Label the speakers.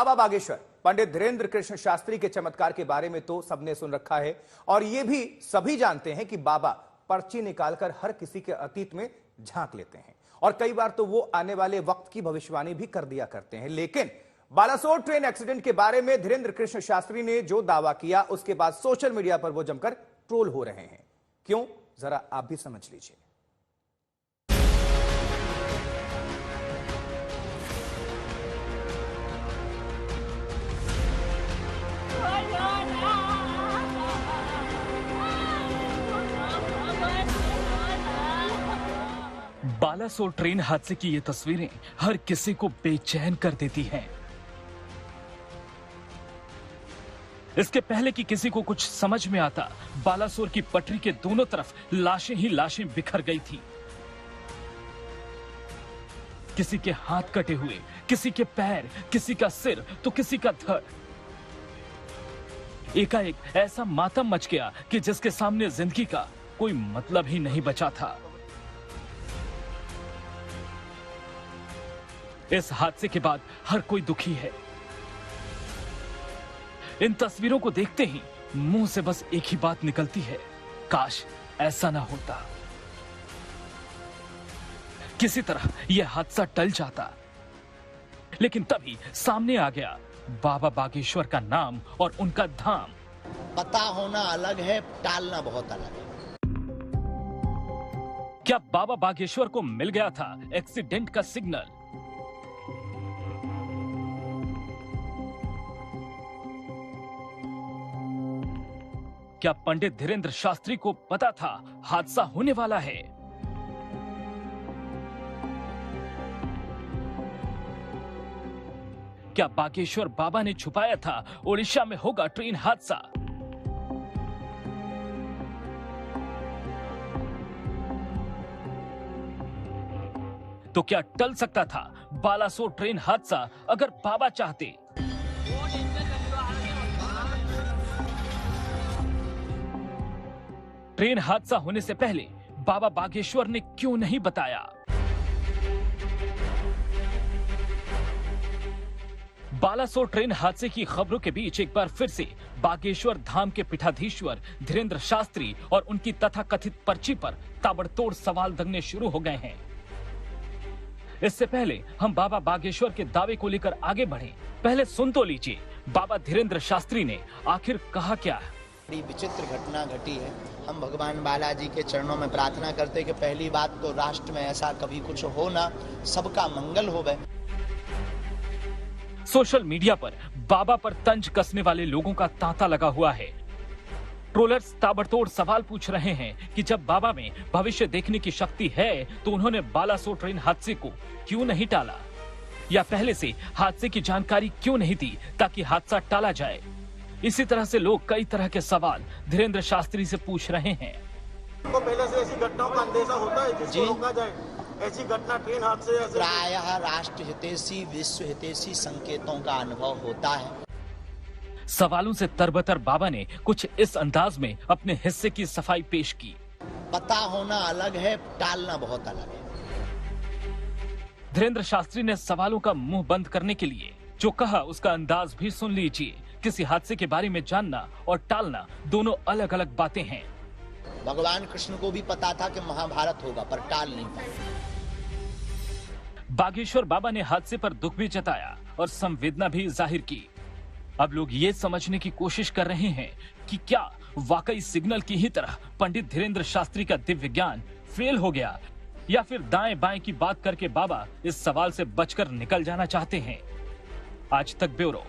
Speaker 1: बाबा बागेश्वर पंडित धीरेन्द्र कृष्ण शास्त्री के चमत्कार के बारे में तो सबने सुन रखा है और ये भी सभी जानते हैं कि बाबा पर्ची निकालकर हर किसी के अतीत में झांक लेते हैं और कई बार तो वो आने वाले वक्त की भविष्यवाणी भी कर दिया करते हैं। लेकिन बालासोर ट्रेन एक्सीडेंट के बारे में धीरेन्द्र कृष्ण शास्त्री ने जो दावा किया उसके बाद सोशल मीडिया पर वो जमकर ट्रोल हो रहे हैं। क्यों, जरा आप भी समझ लीजिए।
Speaker 2: बालासोर ट्रेन हादसे की ये तस्वीरें हर किसी को बेचैन कर देती हैं। इसके पहले कि किसी को कुछ समझ में आता, बालासोर की पटरी के दोनों तरफ लाशें ही लाशें बिखर गई थी। किसी के हाथ कटे हुए, किसी के पैर, किसी का सिर तो किसी का धड़। एकाएक ऐसा मातम मच गया कि जिसके सामने जिंदगी का कोई मतलब ही नहीं बचा था। इस हादसे के बाद हर कोई दुखी है। इन तस्वीरों को देखते ही मुंह से बस एक ही बात निकलती है, काश ऐसा ना होता। किसी तरह यह हादसा टल जाता। लेकिन तभी सामने आ गया बाबा बागेश्वर का नाम और उनका धाम।
Speaker 3: पता होना अलग है, टालना बहुत अलग है।
Speaker 2: क्या बाबा बागेश्वर को मिल गया था एक्सीडेंट का सिग्नल? क्या पंडित धीरेन्द्र शास्त्री को पता था हादसा होने वाला है? क्या बागेश्वर बाबा ने छुपाया था ओडिशा में होगा ट्रेन हादसा? तो क्या टल सकता था बालासोर ट्रेन हादसा अगर बाबा चाहते? ट्रेन हादसा होने से पहले बाबा बागेश्वर ने क्यों नहीं बताया? बालासोर ट्रेन हादसे की खबरों के बीच एक बार फिर से बागेश्वर धाम के पीठाधीश्वर धीरेन्द्र शास्त्री और उनकी तथाकथित पर्ची पर ताबड़तोड़ सवाल दंगने शुरू हो गए हैं। इससे पहले हम बाबा बागेश्वर के दावे को लेकर आगे बढ़े, पहले सुन तो लीजिए बाबा धीरेन्द्र शास्त्री ने आखिर कहा क्या है।
Speaker 3: बड़ी विचित्र घटना घटी है। हम भगवान बालाजी के चरणों में प्रार्थना करते हैं कि पहली बात तो राष्ट्र में ऐसा कभी कुछ हो ना, सबका मंगल होवे।
Speaker 2: सोशल मीडिया पर बाबा पर तंज कसने वाले लोगों का तांता लगा हुआ है। ट्रोलर्स ताबड़तोड़ सवाल पूछ रहे हैं कि जब बाबा में भविष्य देखने की शक्ति है तो उन्होंने बालासोर ट्रेन हादसे को क्यों नहीं टाला, या पहले से हादसे की जानकारी क्यों नहीं दी ताकि हादसा टाला जाए। इसी तरह से लोग कई तरह के सवाल धीरेन्द्र शास्त्री से पूछ रहे हैं।
Speaker 4: तो पहले से ऐसी घटनाओं का अंदेशा होता है जिसको रोका जाए? ऐसी घटना ट्रेन हादसे
Speaker 3: प्रायः राष्ट्र हितैषी विश्व हितैषी संकेतों का अनुभव होता है।
Speaker 2: सवालों से तरबतर बाबा ने कुछ इस अंदाज में अपने हिस्से की सफाई पेश की।
Speaker 3: पता होना अलग है, टालना बहुत अलग है।
Speaker 2: धीरेन्द्र शास्त्री ने सवालों का मुंह बंद करने के लिए जो कहा उसका अंदाज भी सुन लीजिए। किसी हादसे के बारे में जानना और टालना दोनों अलग अलग बातें हैं।
Speaker 3: भगवान कृष्ण को भी पता था कि महाभारत होगा, पर टाल नहीं पाए।
Speaker 2: बागेश्वर बाबा ने हादसे पर दुख भी जताया और संवेदना भी जाहिर की। अब लोग ये समझने की कोशिश कर रहे हैं कि क्या वाकई सिग्नल की ही तरह पंडित धीरेन्द्र शास्त्री का दिव्य ज्ञान फेल हो गया, या फिर दाएं बाएं की बात करके बाबा इस सवाल से बचकर निकल जाना चाहते हैं। आज तक ब्यूरो।